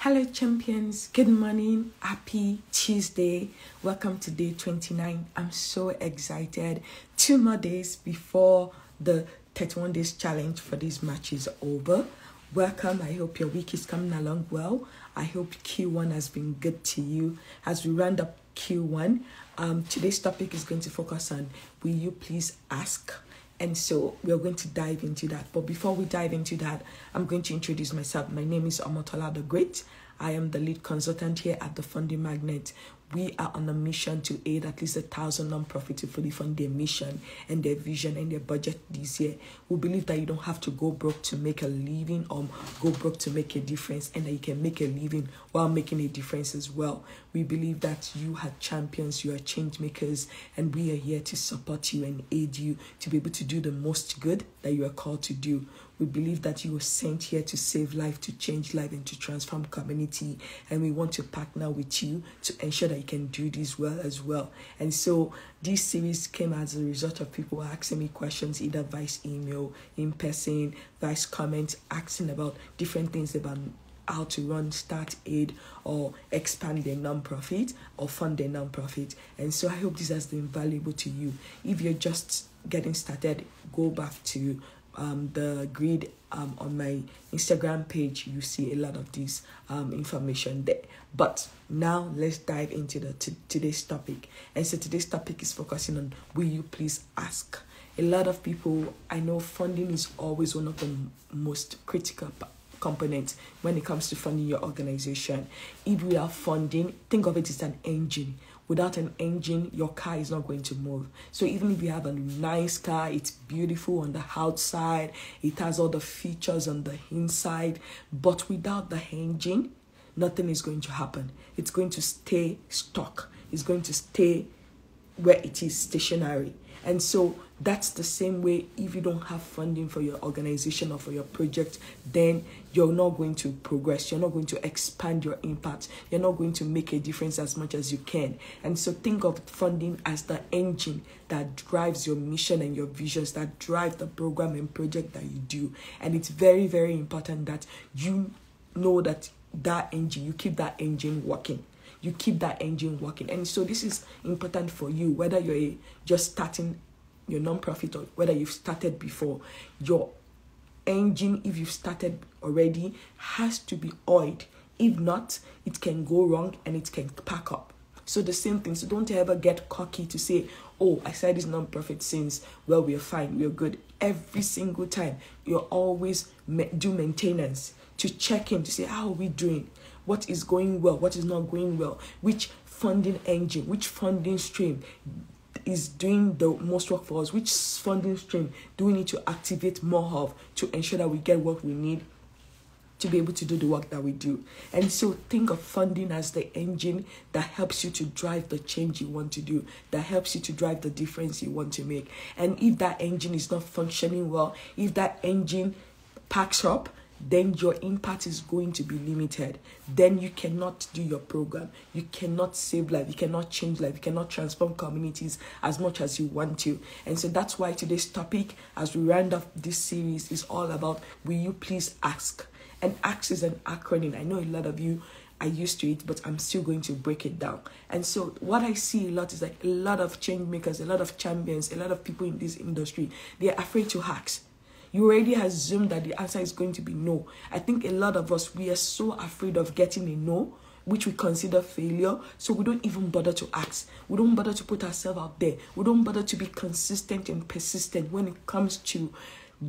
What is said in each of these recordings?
Hello champions, good morning, happy Tuesday. Welcome to day 29. I'm so excited. 2 more days before the 31 days challenge for this match is over. Welcome. I hope your week is coming along well. I hope Q1 has been good to you. As we round up Q1, today's topic is going to focus on will you please ask? And so we're going to dive into that. But before we dive into that, I'm going to introduce myself. My name is Omotola the Great. I am the lead consultant here at the Funding Magnet. We are on a mission to aid at least 1,000 non-profits to fully fund their mission and their vision and their budget this year. We believe that you don't have to go broke to make a living or go broke to make a difference, and that you can make a living while making a difference as well. We believe that you are champions, you are change makers, and we are here to support you and aid you to be able to do the most good that you are called to do. We believe that you were sent here to save life, to change life, and to transform community. And we want to partner with you to ensure that you can do this well as well. And so this series came as a result of people asking me questions, either via email, in person, via comments, asking about different things about how to run, start, aid, or expand their non-profit or fund their non-profit. And so I hope this has been valuable to you. If you're just getting started, go back to the grid on my Instagram page. You see a lot of this information there. But now let's dive into today's topic. And so today's topic is focusing on will you please ask? A lot of people, I know funding is always one of the most critical components when it comes to funding your organization. If we are funding, think of it as an engine. Without an engine, your car is not going to move. So even if you have a nice car, it's beautiful on the outside, it has all the features on the inside, but without the engine, nothing is going to happen. It's going to stay stuck. It's going to stay where it is, stationary. And so that's the same way. If you don't have funding for your organization or for your project, then you're not going to progress. You're not going to expand your impact. You're not going to make a difference as much as you can. And so think of funding as the engine that drives your mission and your visions, that drive the program and project that you do. And it's very, very important that you know that engine, you keep that engine working. You keep that engine working. And so this is important for you, whether you're just starting your nonprofit or whether you've started before. Your engine, if you've started already, has to be oiled. If not, it can go wrong and it can pack up. So the same thing. So don't ever get cocky to say, oh, I started this nonprofit since, well, we're fine, we're good. Every single time, you're always do maintenance to check in, to say, how are we doing? What is going well? What is not going well? Which funding engine, which funding stream is doing the most work for us? Which funding stream do we need to activate more of to ensure that we get what we need to be able to do the work that we do? And so think of funding as the engine that helps you to drive the change you want to do, that helps you to drive the difference you want to make. And if that engine is not functioning well, if that engine packs up, then your impact is going to be limited. Then you cannot do your program. You cannot save life. You cannot change life. You cannot transform communities as much as you want to. And so that's why today's topic, as we round off this series, is all about will you please ask? And ASK is an acronym. I know a lot of you are used to it, but I'm still going to break it down. And so what I see a lot is like a lot of change makers, a lot of champions, a lot of people in this industry, they're afraid to ask. You already assume that the answer is going to be no. I think a lot of us, we are so afraid of getting a no, which we consider failure, so we don't even bother to ask. We don't bother to put ourselves out there. We don't bother to be consistent and persistent when it comes to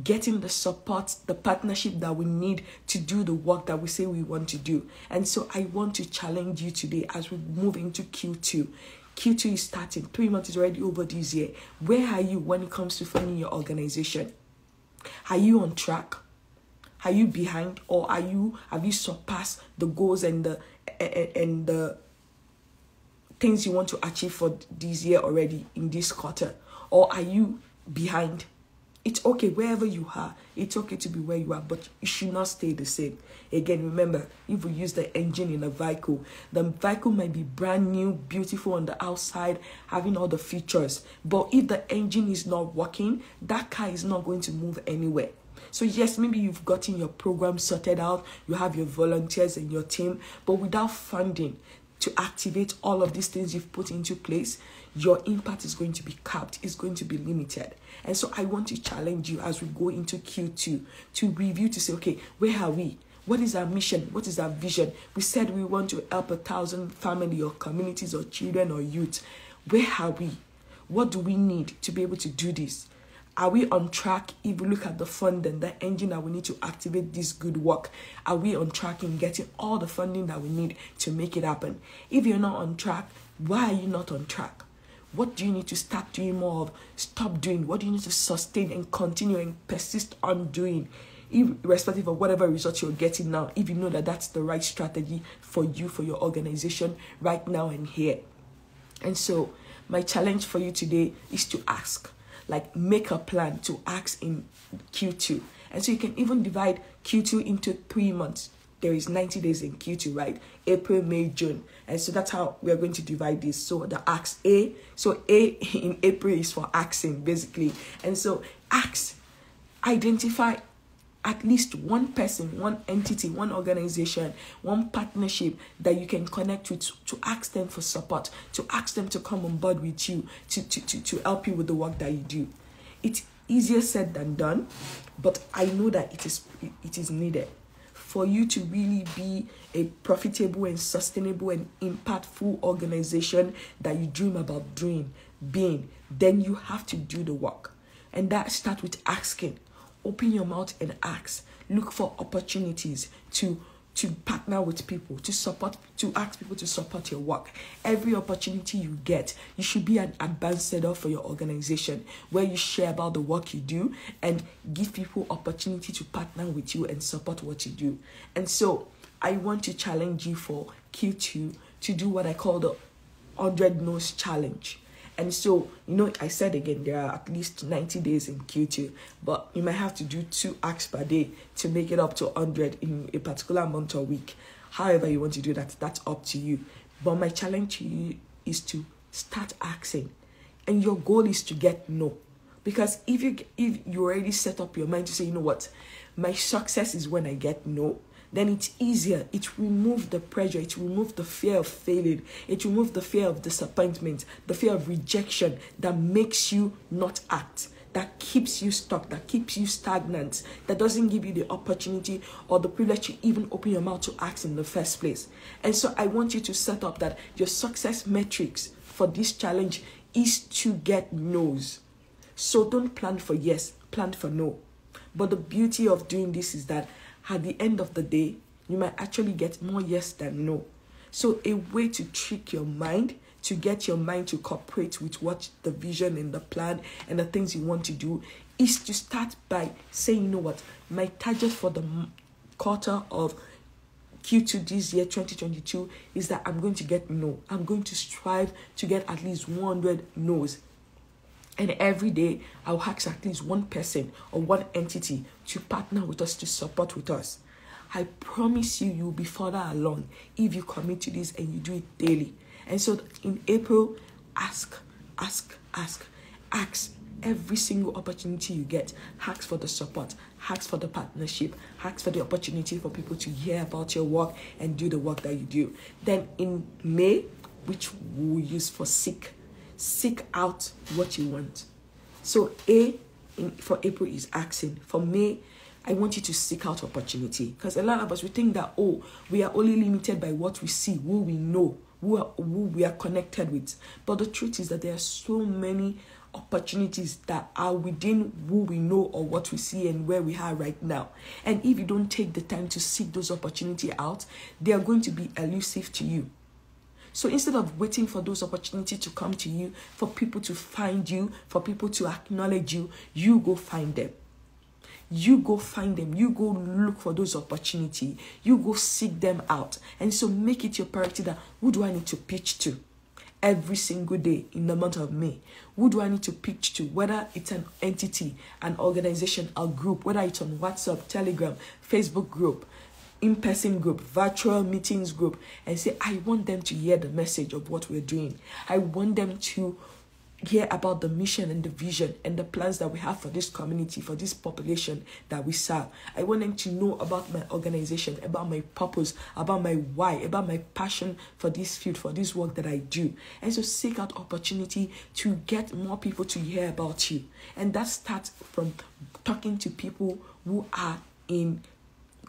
getting the support, the partnership that we need to do the work that we say we want to do. And so I want to challenge you today as we move into Q2. Q2 is starting. 3 months is already over this year. Where are you when it comes to funding your organization? Are you on track? Are you behind? Or have you surpassed the goals and the things you want to achieve for this year already in this quarter? Or are you behind? It's okay wherever you are. It's okay to be where you are, but you should not stay the same. Again, remember, if we use the engine in a vehicle, the vehicle might be brand new, beautiful on the outside, having all the features. But if the engine is not working, that car is not going to move anywhere. So yes, maybe you've gotten your program sorted out, you have your volunteers and your team, but without funding to activate all of these things you've put into place, your impact is going to be capped, it's going to be limited. And so I want to challenge you as we go into Q2 to review, to say, okay, where are we? What is our mission? What is our vision? We said we want to help 1,000 family or communities or children or youth. Where are we? What do we need to be able to do this? Are we on track? If we look at the fund and the engine that we need to activate this good work, are we on track in getting all the funding that we need to make it happen? If you're not on track, why are you not on track? What do you need to start doing more of? Stop doing? What do you need to sustain and continue and persist on doing? Irrespective of whatever results you're getting now, if you know that that's the right strategy for you, for your organization right now and here. And so my challenge for you today is to ask, like make a plan to ask in Q2. And so you can even divide Q2 into 3 months. There is 90 days in Q2, right? April, May, June. And so that's how we are going to divide this. So the ask A. So A in April is for asking, basically. And so ask, identify at least one person, one entity, one organization, one partnership that you can connect with, to ask them for support, to ask them to come on board with you, to help you with the work that you do. It's easier said than done, but I know that it is needed. For you to really be a profitable and sustainable and impactful organization that you dream about being, then you have to do the work. And that starts with asking. Open your mouth and ask. Look for opportunities to partner with people, to ask people to support your work. Every opportunity you get, you should be an ambassador for your organization, where you share about the work you do and give people opportunity to partner with you and support what you do. And so I want to challenge you for Q2 to do what I call the 100 No's challenge. And so, I said again, there are at least 90 days in Q2, but you might have to do 2 acts per day to make it up to 100 in a particular month or week. However you want to do that, that's up to you. But my challenge to you is to start asking. And your goal is to get no. Because if you already set up your mind to say, you know what, my success is when I get no, then it's easier. It removes the pressure. It removes the fear of failing. It removes the fear of disappointment, the fear of rejection that makes you not act, that keeps you stuck, that keeps you stagnant, that doesn't give you the opportunity or the privilege to even open your mouth to ask in the first place. And so I want you to set up that your success metrics for this challenge is to get no's. So don't plan for yes, plan for no. But the beauty of doing this is that at the end of the day, you might actually get more yes than no. So a way to trick your mind, to get your mind to cooperate with what the vision and the plan and the things you want to do, is to start by saying, you know what, my target for the quarter of Q2 this year, 2022, is that I'm going to get no. I'm going to strive to get at least 100 no's. And every day, I'll ask at least one person or one entity to partner with us, to support with us. I promise you, you'll be further along if you commit to this and you do it daily. And so in April, ask every single opportunity you get. Ask for the support, ask for the partnership, ask for the opportunity for people to hear about your work and do the work that you do. Then in May, which we'll use for seek out what you want. So for April is asking. For May, I want you to seek out opportunity, because a lot of us, we think that, we are only limited by what we see, who we know, who we are connected with. But the truth is that there are so many opportunities that are within who we know or what we see and where we are right now. And if you don't take the time to seek those opportunities out, they are going to be elusive to you. So instead of waiting for those opportunities to come to you, for people to find you, for people to acknowledge you, you go find them. You go find them. You go look for those opportunities. You go seek them out. And so make it your priority that, who do I need to pitch to every single day in the month of May? Who do I need to pitch to? Whether it's an entity, an organization, a group, whether it's on WhatsApp, Telegram, Facebook group, in-person group, virtual meetings group, and say, I want them to hear the message of what we're doing. I want them to hear about the mission and the vision and the plans that we have for this community, for this population that we serve. I want them to know about my organization, about my purpose, about my why, about my passion for this field, for this work that I do. And so seek out opportunity to get more people to hear about you. And that starts from talking to people who are in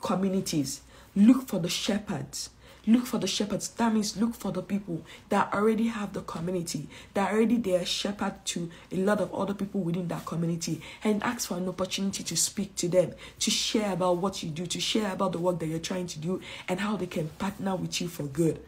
communities. Look for the shepherds. Look for the shepherds. That means look for the people that already have the community, that already they are shepherd to a lot of other people within that community, and ask for an opportunity to speak to them, to share about what you do, to share about the work that you're trying to do, and how they can partner with you for good.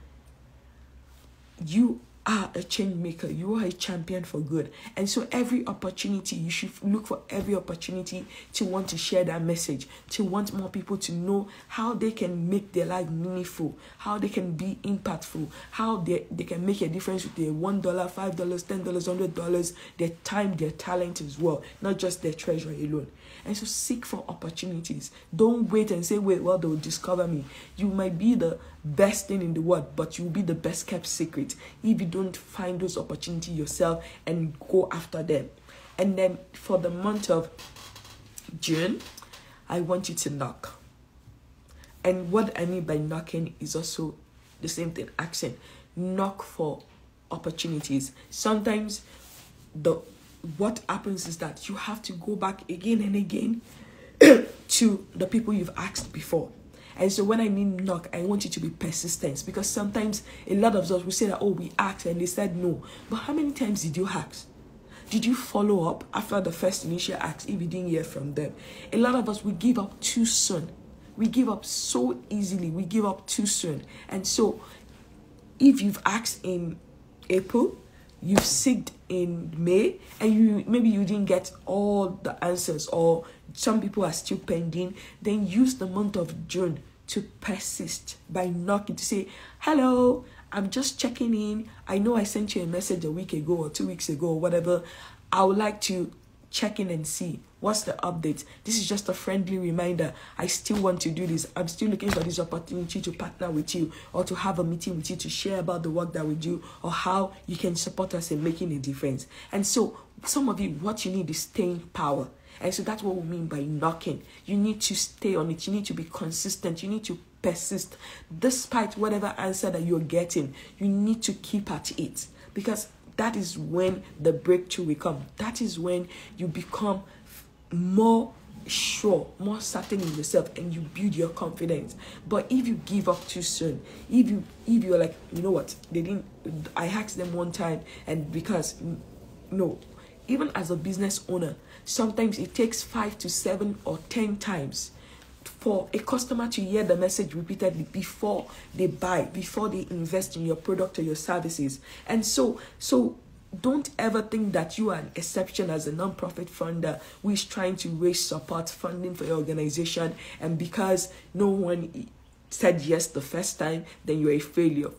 You are a change maker. You are a champion for good. And so every opportunity, you should look for every opportunity to want to share that message, to want more people to know how they can make their life meaningful, how they can be impactful, how they can make a difference with their $1, $5, $10, $100, their time, their talent as well, not just their treasure alone. And so seek for opportunities. Don't wait and say, wait, well, they'll discover me. You might be the best thing in the world, but you'll be the best kept secret if you don't find those opportunities yourself and go after them. And then for the month of June, I want you to knock. And what I mean by knocking is also the same thing, action. Knock for opportunities. Sometimes what happens is that you have to go back again and again to the people you've asked before. And so when I mean knock, I want you to be persistent, because sometimes a lot of us will say that, oh, we asked and they said no. But how many times did you ask? Did you follow up after the first initial ask if you didn't hear from them? A lot of us, we give up too soon. We give up so easily. We give up too soon. And so if you've asked in April, you've seeked in May, and maybe you didn't get all the answers, or some people are still pending, then use the month of June to persist by knocking, to say, hello, I'm just checking in. I know I sent you a message a week ago or 2 weeks ago or whatever. I would like to check in and see what's the update. This is just a friendly reminder. I still want to do this. I'm still looking for this opportunity to partner with you, or to have a meeting with you to share about the work that we do, or how you can support us in making a difference. And so some of you, what you need is staying power. And so that's what we mean by knocking. You need to stay on it. You need to be consistent. You need to persist. Despite whatever answer that you're getting, you need to keep at it, because that is when the breakthrough will come. That is when you become more sure, more certain in yourself, and you build your confidence. But if you give up too soon, if you're like, you know what, I asked them one time, and because no, even as a business owner, sometimes it takes 5 to 7 or 10 times for a customer to hear the message repeatedly before they buy, before they invest in your product or your services. And so don't ever think that you are an exception as a non-profit funder who is trying to raise support funding for your organization, and because no one said yes the first time, then you're a failure.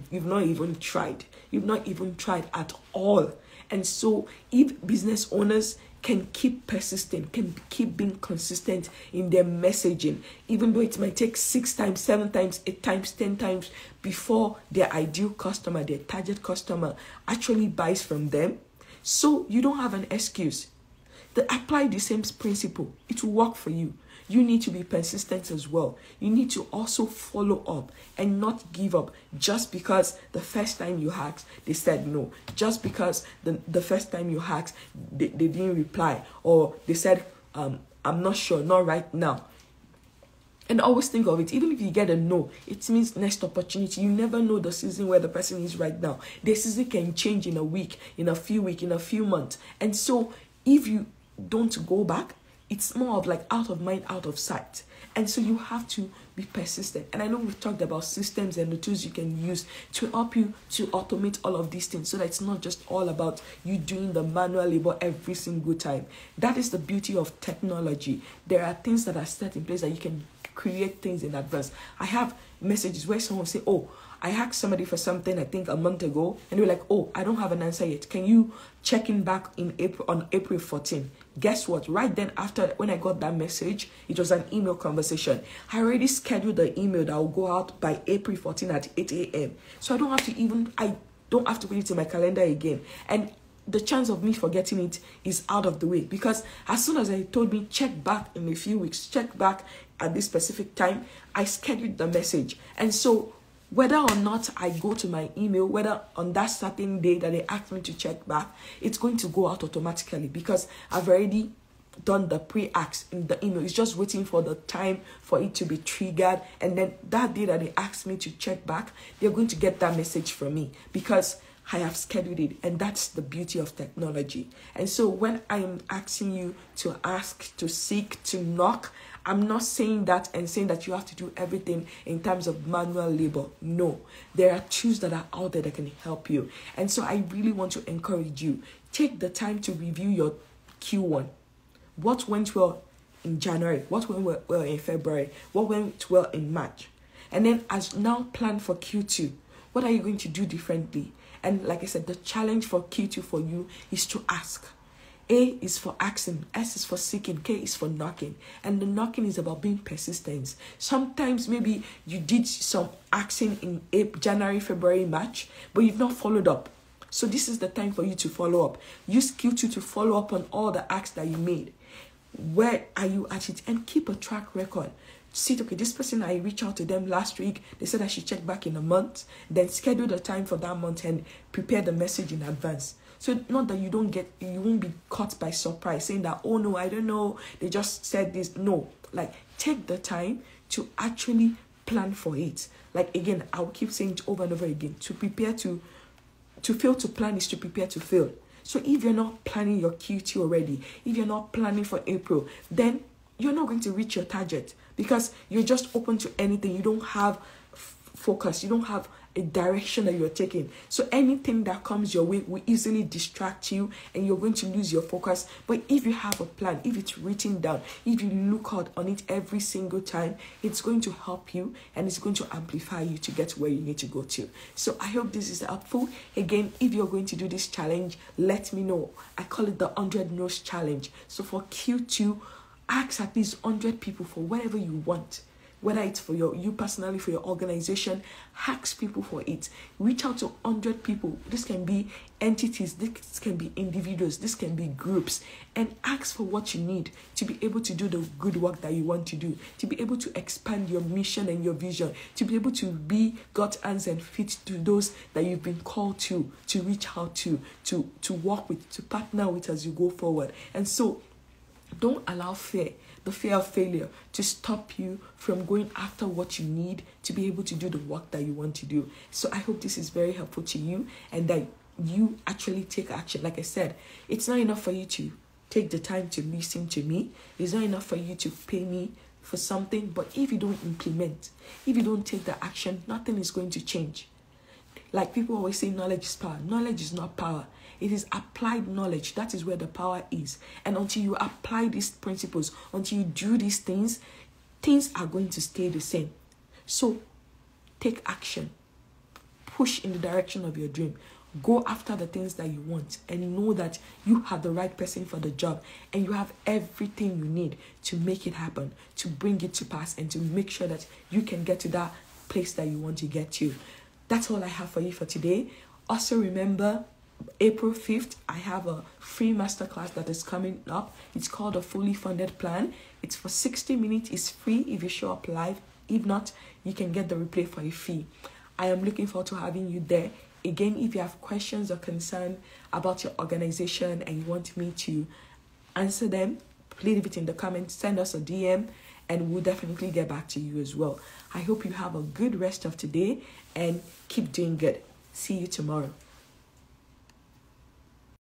You've not even tried. You've not even tried at all. And so if business owners can keep persistent, can keep being consistent in their messaging, even though it might take 6 times, 7 times, 8 times, 10 times before their ideal customer, their target customer, actually buys from them, so you don't have an excuse. Apply the same principle. It will work for you. You need to be persistent as well. You need to also follow up and not give up just because the first time you asked, they said no. Just because the first time you asked, they didn't reply, or they said, I'm not sure, not right now. And always think of it, even if you get a no, it means next opportunity. You never know the season where the person is right now. The season can change in a week, in a few weeks, in a few months. And so if you don't go back, it's more of like out of mind, out of sight. And so you have to be persistent. And I know we've talked about systems and the tools you can use to help you to automate all of these things, so that it's not just all about you doing the manual labor every single time. That is the beauty of technology. There are things that are set in place that you can create things in advance. I have messages where someone will say, oh, I asked somebody for something, I think a month ago, and they were like, oh, I don't have an answer yet. Can you check in back in April, on April 14? Guess what? Right then after, when I got that message, it was an email conversation. I already scheduled the email that will go out by April 14 at 8 a.m. So I don't have to put it in my calendar again. And the chance of me forgetting it is out of the way, because as soon as I told me check back in a few weeks, check back at this specific time, I scheduled the message. And so whether or not I go to my email, whether on that certain day that they asked me to check back, it's going to go out automatically, because I've already done the pre-ask in the email. It's just waiting for the time for it to be triggered, and then that day that they asked me to check back, they're going to get that message from me because I have scheduled it. And that's the beauty of technology. And so when I'm asking you to ask, to seek, to knock, I'm not saying that and saying that you have to do everything in terms of manual labor. No, there are tools that are out there that can help you. And so I really want to encourage you, take the time to review your Q1. What went well in January? What went well in February? What went well in March? And then as now plan for Q2, what are you going to do differently? And like I said, the challenge for Q2 for you is to ask. A is for asking, S is for seeking, K is for knocking. And the knocking is about being persistent. Sometimes maybe you did some asking in January, February, March, but you've not followed up. So this is the time for you to follow up. Use Q2 to follow up on all the asks that you made. Where are you at it? And keep a track record. See, okay, this person, I reached out to them last week. They said I should check back in a month. Then schedule the time for that month and prepare the message in advance. So not that you won't be caught by surprise saying that, oh no, I don't know, they just said this. No, like take the time to actually plan for it. Like again, I will keep saying it over and over again. To prepare to fail to plan is to prepare to fail. So if you're not planning your Q2 already, if you're not planning for April, then you're not going to reach your target, because you're just open to anything. You don't have focus. You don't have a direction that you're taking. So anything that comes your way will easily distract you and you're going to lose your focus. But if you have a plan, if it's written down, if you look out on it every single time, it's going to help you and it's going to amplify you to get where you need to go to. So I hope this is helpful. Again, if you're going to do this challenge, let me know. I call it the 100 No's challenge. So for Q2, ask at least 100 people for whatever you want. Whether it's for you personally, for your organization, ask people for it. Reach out to 100 people. This can be entities, this can be individuals, this can be groups, and ask for what you need to be able to do the good work that you want to do, to be able to expand your mission and your vision, to be able to be God's hands and feet to those that you've been called to reach out to work with, to partner with as you go forward. And so don't allow the fear of failure, to stop you from going after what you need to be able to do the work that you want to do. So I hope this is very helpful to you and that you actually take action. Like I said, it's not enough for you to take the time to listen to me. It's not enough for you to pay me for something. But if you don't implement, if you don't take the action, nothing is going to change. Like people always say, knowledge is power. Knowledge is not power. It is applied knowledge. That is where the power is. And until you apply these principles, until you do these things, things are going to stay the same. So take action. Push in the direction of your dream. Go after the things that you want and know that you have the right person for the job and you have everything you need to make it happen, to bring it to pass and to make sure that you can get to that place that you want to get to. That's all I have for you for today. Also remember, April 5th, I have a free masterclass that is coming up. It's called a fully funded plan. It's for 60 minutes. It's free if you show up live. If not, you can get the replay for a fee. I am looking forward to having you there. Again, if you have questions or concern about your organization and you want me to answer them, please leave it in the comments. Send us a DM and we'll definitely get back to you as well. I hope you have a good rest of today and keep doing good. See you tomorrow.